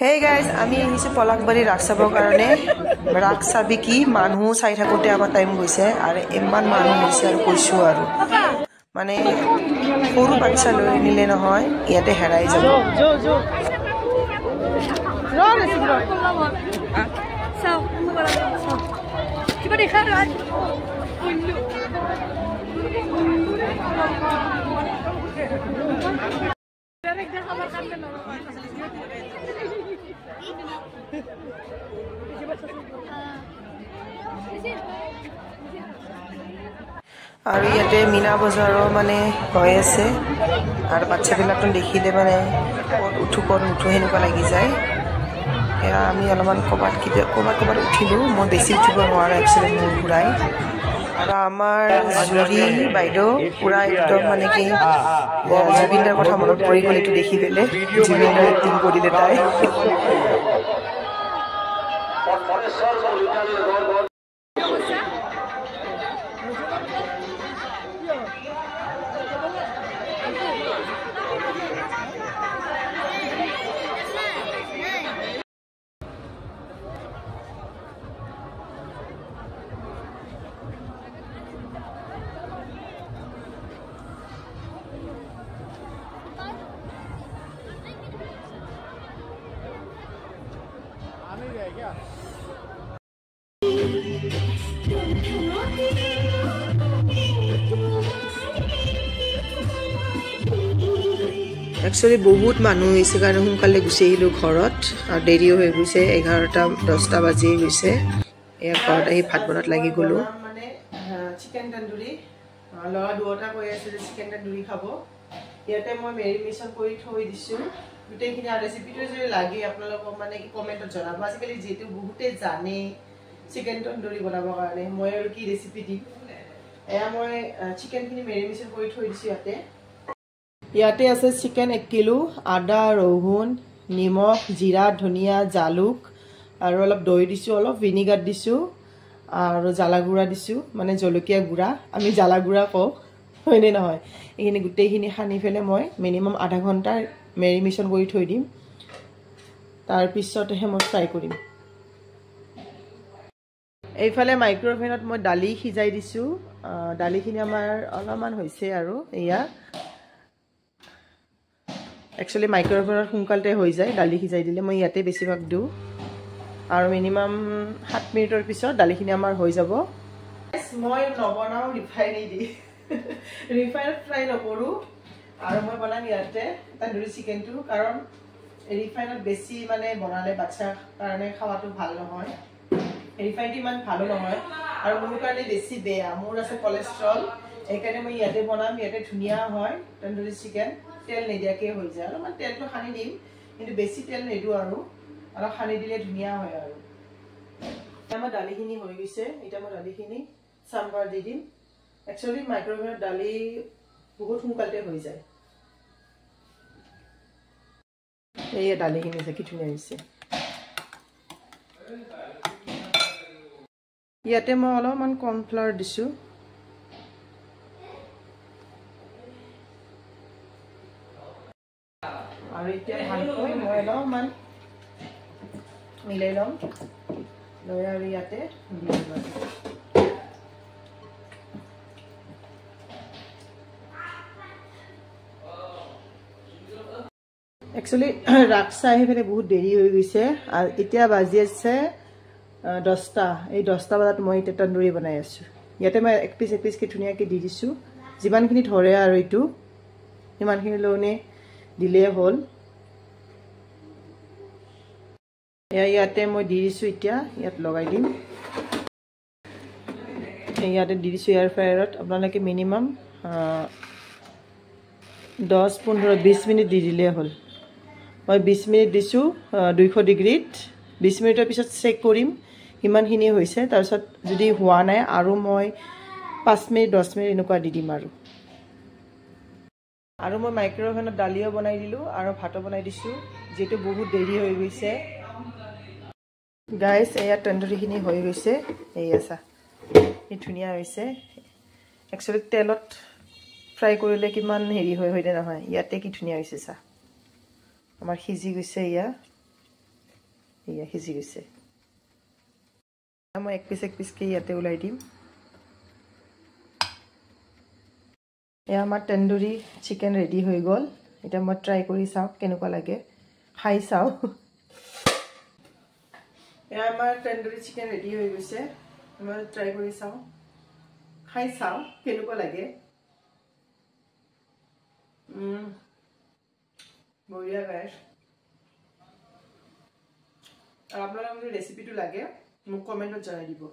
Hey guys, আমি আহিছো পলাকবাৰী ৰাস চাবৰ কাৰণে ৰাস চাবি কি মানুহ চাই থাকোতে আমাৰ টাইম গৈছে আৰু ইমান মানুহ হৈছে আৰু কৈছো আৰু মানে সৰু বাচ্চা লৈ নিলে নহয় ইয়াতে হেৰাই যাব কিবা দেখা আৰু ইয়াতে মিনা বজাৰো মানে হৈ আছে আৰু বাচ্চাবিলাকটো দেখিলে মানে উঠু সেনেকুৱা লাগি যায় এয়া আমি অলপমান ক'বাত উঠিলোঁ মই বেছি উঠিব নোৱাৰোঁ একচুৱেলি মোৰ ঘূৰাই আৰু আমাৰ জুৰি বাইদেউ পুৰা একদম মানে কি জুবিনদাৰ কথা মনত পৰি গ'ল এইটো দেখি পেলাই জুবিনদাৰ এক্টিং কৰিলে তাই একচুৱেলি বহুত মানুহ হৈছে কাৰণে সোনকালে গুচি আহিলোঁ ঘৰত আৰু দেৰিও হৈ গৈছে 11:10 বাজি গৈছে এয়া ঘৰত আহি ভাত বনাত লাগি গ'লোঁ মানে চিকেন তন্দুৰী ল'ৰা দুটা কৈ আছে যে চিকেন তন্দুৰী খাব ইয়াতে মই মেৰিনেশ্যন কৰি থৈ দিছোঁ গোটেইখিনি আৰু ৰেচিপিটো যদি লাগে আপোনালোকক মানে কি কমেণ্টত জনাব আজিকালি যিহেতু বহুতে জানে চিকেন তন্দুৰী বনাবৰ কাৰণে মই আৰু কি ৰেচিপি দিম এয়া মই চিকেনখিনি মেৰিনেশ্যন কৰি থৈ দিছোঁ ইয়াতে আছে চিকেন 1 কিলো আদা ৰহুন নিমখ জিৰা ধনিয়া জালুক আৰু অলপ দৈ দিছোঁ অলপ ভিনিগাৰ দিছোঁ আৰু জ্বালা গুড়া দিছোঁ মানে জলকীয়া গুড়া আমি জ্বালা গুড়া কওঁ হয়নে নহয় এইখিনি গোটেইখিনি সানি ফেলে মই মিনিমাম আধা ঘণ্টা মেৰিনেশ্যন কৰি থৈ দিম তাৰপিছতহে মই ফ্ৰাই কৰিম এইফালে মাইক্ৰ'ৱেভত মই দালি সিজাই দিছোঁ দালিখিনি আমাৰ অলপমান হৈছে আৰু এয়া একচুৱেলি মাইক্ৰ'ৱেভত সোনকালতে হৈ যায় দালি সিজাই দিলে মই ইয়াতে বেছিভাগ দিওঁ আৰু মিনিমাম 7 মিনিটৰ পিছত দালিখিনি আমাৰ হৈ যাব মই নবনাওঁ ৰিফাইনেদি ৰিফাইনত ফ্ৰাই নকৰোঁ আৰু মই বনাম ইয়াতে তন্দুৰী চিকেনটো কাৰণ ৰিফাইনত বেছি মানে বনালে বাচ্চাৰ কাৰণে খাৱাটো ভাল নহয় ৰিফাইনটো ইমান ভালো নহয় আৰু মোৰ কাৰণে বেছি বেয়া মোৰ আছে কলেষ্ট্ৰল এইকাৰণে মই ইয়াতে বনাম ইয়াতে ধুনীয়া হয় তন্দুৰী চিকেন তেল নিদিয়াকৈ হৈ যায় অলপমান তেলটো সানি দিম কিন্তু বেছি তেল নিদিওঁ আৰু অলপ সানি দিলে ধুনীয়া হয় আৰু এতিয়া আমাৰ দালিখিনি হৈ গৈছে এতিয়া মই দালিখিনি চাম্বাৰ দি দিম একচুৱেলি মাইক্ৰ'ৱেভত দালি বহুত সোনকালতে হৈ যায় এই দালিখিনি আছে কি ধুনীয়া হৈছে ইয়াতে মই অলপমান কৰ্ণফ্লাৱাৰ দিছোঁ আৰু এতিয়া ভালকৈ মই অলপমান মিলাই ল'ম লৈ আৰু ইয়াতে দি দিম একচুৱেলি ৰাস চাই আহি পেলাই বহুত দেৰি হৈ গৈছে আৰু এতিয়া বাজি আছে 10টা এই 10টা বজাত মই এতিয়া তন্দুৰী বনাই আছোঁ ইয়াতে মই এক পিচকৈ ধুনীয়াকৈ দি দিছোঁ যিমানখিনি ধৰে আৰু এইটো সিমানখিনি লওঁনে দিলেই হ'ল ইয়াতে মই দি দিছোঁ এতিয়া ইয়াত লগাই দিম ইয়াতে দি দিছোঁ এয়াৰ ফ্ৰায়াৰত আপোনালোকে মিনিমাম 10-15-20 মিনিট দি দিলেই হ'ল মই 20 মিনিট দিছোঁ 200 ডিগ্ৰীত 20 মিনিটৰ পিছত চেক কৰিম কিমানখিনি হৈছে তাৰপিছত যদি হোৱা নাই আৰু মই 5 মিনিট 10 মিনিট এনেকুৱা দি দিম আৰু মই মাইক্ৰ'ৱেভত দালিও বনাই দিলোঁ আৰু ভাতো বনাই দিছোঁ যিহেতু বহুত দেৰি হৈ গৈছে গাইজ এয়া তন্দুৰীখিনি হৈ গৈছে এয়া চা এই ধুনীয়া হৈছে একচুৱেলি তেলত ফ্ৰাই কৰিলে কিমান হেৰি হয় হয়নে নহয় ইয়াতে কি ধুনীয়া হৈছে চা আমাৰ সিজি গৈছে ইয়া এয়া সিজি গৈছে মই এক পিচকে ইয়াতে ওলাই দিম এয়া আমাৰ তন্দুৰী চিকেন ৰেডি হৈ গ'ল এটা মই ট্ৰাই কৰি চাও কেনেকুৱা লাগে খাই চাও এয়া আমাৰ তন্দুৰী চিকেন ৰেডি হৈ গৈছে মই ট্ৰাই কৰি চাও খাই চাও কেনেকুৱা লাগে বঢ়িয়া গাইছ আপোনালোকৰ যদি ৰেচিপিটো লাগে মোক কমেণ্টত জনাই দিব